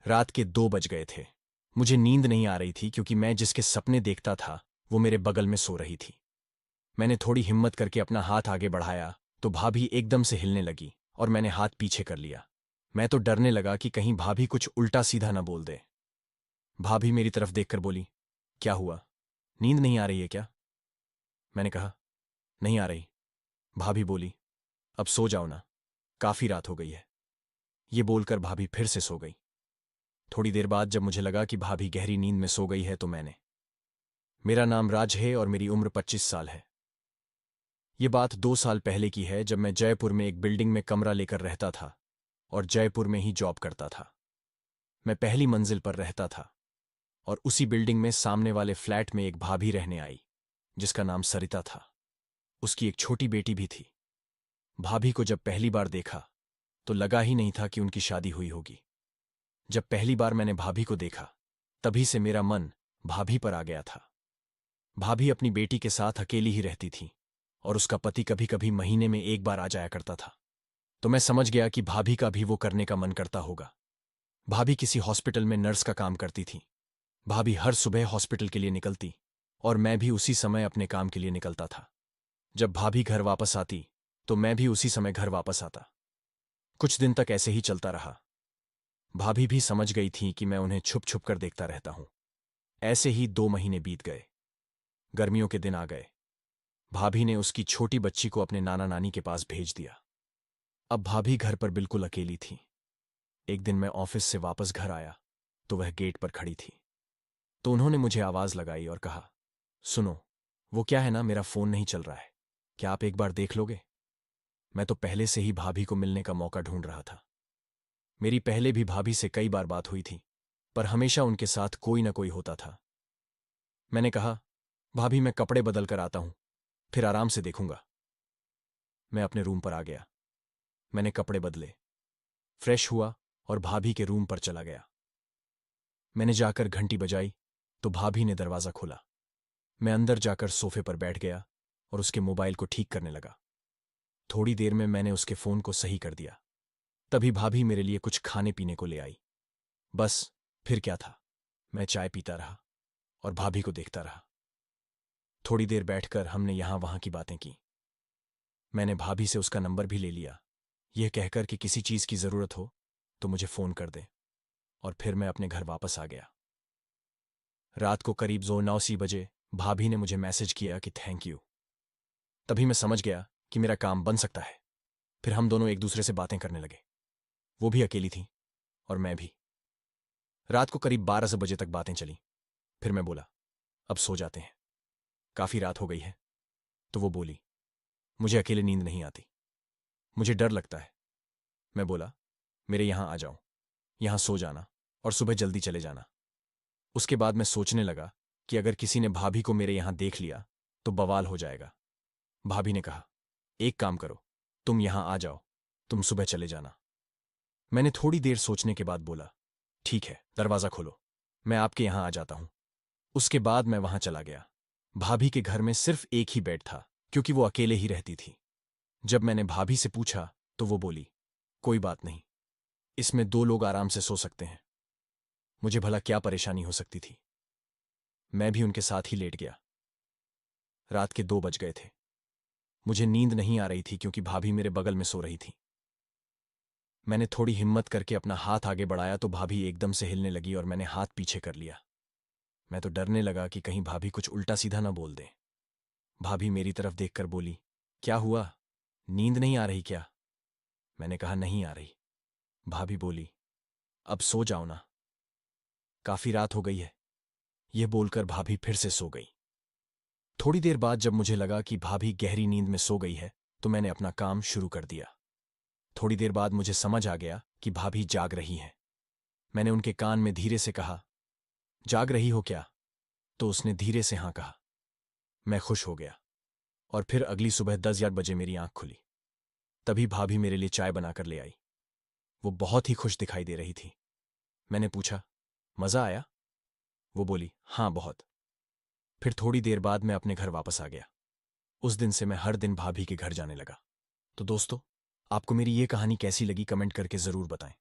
रात के 2 बज गए थे। मुझे नींद नहीं आ रही थी क्योंकि मैं जिसके सपने देखता था वो मेरे बगल में सो रही थी। मैंने थोड़ी हिम्मत करके अपना हाथ आगे बढ़ाया तो भाभी एकदम से हिलने लगी और मैंने हाथ पीछे कर लिया। मैं तो डरने लगा कि कहीं भाभी कुछ उल्टा सीधा न बोल दे। भाभी मेरी तरफ देखकर बोली, क्या हुआ, नींद नहीं आ रही है क्या? मैंने कहा, नहीं आ रही। भाभी बोली, अब सो जाओ ना, काफी रात हो गई है। ये बोलकर भाभी फिर से सो गई। थोड़ी देर बाद जब मुझे लगा कि भाभी गहरी नींद में सो गई है तो मेरा नाम राज है और मेरी उम्र 25 साल है। ये बात 2 साल पहले की है जब मैं जयपुर में एक बिल्डिंग में कमरा लेकर रहता था और जयपुर में ही जॉब करता था। मैं पहली मंजिल पर रहता था और उसी बिल्डिंग में सामने वाले फ्लैट में एक भाभी रहने आई जिसका नाम सरिता था। उसकी एक छोटी बेटी भी थी। भाभी को जब पहली बार देखा तो लगा ही नहीं था कि उनकी शादी हुई होगी। जब पहली बार मैंने भाभी को देखा तभी से मेरा मन भाभी पर आ गया था। भाभी अपनी बेटी के साथ अकेली ही रहती थी और उसका पति कभी कभी महीने में एक बार आ जाया करता था। तो मैं समझ गया कि भाभी का भी वो करने का मन करता होगा। भाभी किसी हॉस्पिटल में नर्स का काम करती थी। भाभी हर सुबह हॉस्पिटल के लिए निकलती और मैं भी उसी समय अपने काम के लिए निकलता था। जब भाभी घर वापस आती तो मैं भी उसी समय घर वापस आता। कुछ दिन तक ऐसे ही चलता रहा। भाभी भी समझ गई थी कि मैं उन्हें छुप छुप कर देखता रहता हूं। ऐसे ही 2 महीने बीत गए। गर्मियों के दिन आ गए। भाभी ने उसकी छोटी बच्ची को अपने नाना नानी के पास भेज दिया। अब भाभी घर पर बिल्कुल अकेली थी। एक दिन मैं ऑफिस से वापस घर आया तो वह गेट पर खड़ी थी। तो उन्होंने मुझे आवाज लगाई और कहा, सुनो, वो क्या है ना, मेरा फोन नहीं चल रहा है, क्या आप एक बार देख लोगे? मैं तो पहले से ही भाभी को मिलने का मौका ढूंढ रहा था। मेरी पहले भी भाभी से कई बार बात हुई थी पर हमेशा उनके साथ कोई ना कोई होता था। मैंने कहा, भाभी मैं कपड़े बदल कर आता हूं, फिर आराम से देखूंगा। मैं अपने रूम पर आ गया। मैंने कपड़े बदले, फ्रेश हुआ और भाभी के रूम पर चला गया। मैंने जाकर घंटी बजाई तो भाभी ने दरवाजा खोला। मैं अंदर जाकर सोफे पर बैठ गया और उसके मोबाइल को ठीक करने लगा। थोड़ी देर में मैंने उसके फोन को सही कर दिया। तभी भाभी मेरे लिए कुछ खाने पीने को ले आई। बस फिर क्या था, मैं चाय पीता रहा और भाभी को देखता रहा। थोड़ी देर बैठकर हमने यहां वहां की बातें की। मैंने भाभी से उसका नंबर भी ले लिया, यह कहकर कि किसी चीज की जरूरत हो तो मुझे फोन कर दे। और फिर मैं अपने घर वापस आ गया। रात को करीब 9 बजे भाभी ने मुझे मैसेज किया कि थैंक यू। तभी मैं समझ गया कि मेरा काम बन सकता है। फिर हम दोनों एक दूसरे से बातें करने लगे। वो भी अकेली थी और मैं भी। रात को करीब 12 बजे तक बातें चली। फिर मैं बोला, अब सो जाते हैं, काफी रात हो गई है। तो वो बोली, मुझे अकेले नींद नहीं आती, मुझे डर लगता है। मैं बोला, मेरे यहां आ जाओ, यहां सो जाना और सुबह जल्दी चले जाना। उसके बाद मैं सोचने लगा कि अगर किसी ने भाभी को मेरे यहां देख लिया तो बवाल हो जाएगा। भाभी ने कहा, एक काम करो, तुम यहां आ जाओ, तुम सुबह चले जाना। मैंने थोड़ी देर सोचने के बाद बोला, ठीक है, दरवाजा खोलो, मैं आपके यहां आ जाता हूं। उसके बाद मैं वहां चला गया। भाभी के घर में सिर्फ एक ही बेड था क्योंकि वो अकेले ही रहती थी। जब मैंने भाभी से पूछा तो वो बोली, कोई बात नहीं, इसमें 2 लोग आराम से सो सकते हैं। मुझे भला क्या परेशानी हो सकती थी। मैं भी उनके साथ ही लेट गया। रात के 2 बज गए थे। मुझे नींद नहीं आ रही थी क्योंकि भाभी मेरे बगल में सो रही थी। मैंने थोड़ी हिम्मत करके अपना हाथ आगे बढ़ाया तो भाभी एकदम से हिलने लगी और मैंने हाथ पीछे कर लिया। मैं तो डरने लगा कि कहीं भाभी कुछ उल्टा सीधा ना बोल दे। भाभी मेरी तरफ देखकर बोली, क्या हुआ, नींद नहीं आ रही क्या? मैंने कहा, नहीं आ रही। भाभी बोली, अब सो जाओ ना, काफी रात हो गई है। यह बोलकर भाभी फिर से सो गई। थोड़ी देर बाद जब मुझे लगा कि भाभी गहरी नींद में सो गई है तो मैंने अपना काम शुरू कर दिया। थोड़ी देर बाद मुझे समझ आ गया कि भाभी जाग रही हैं। मैंने उनके कान में धीरे से कहा, जाग रही हो क्या? तो उसने धीरे से हाँ कहा। मैं खुश हो गया और फिर अगली सुबह 10 बजे मेरी आंख खुली। तभी भाभी मेरे लिए चाय बनाकर ले आई। वो बहुत ही खुश दिखाई दे रही थी। मैंने पूछा, मजा आया? वो बोली, हाँ बहुत। फिर थोड़ी देर बाद मैं अपने घर वापस आ गया। उस दिन से मैं हर दिन भाभी के घर जाने लगा। तो दोस्तों, आपको मेरी ये कहानी कैसी लगी कमेंट करके जरूर बताएं।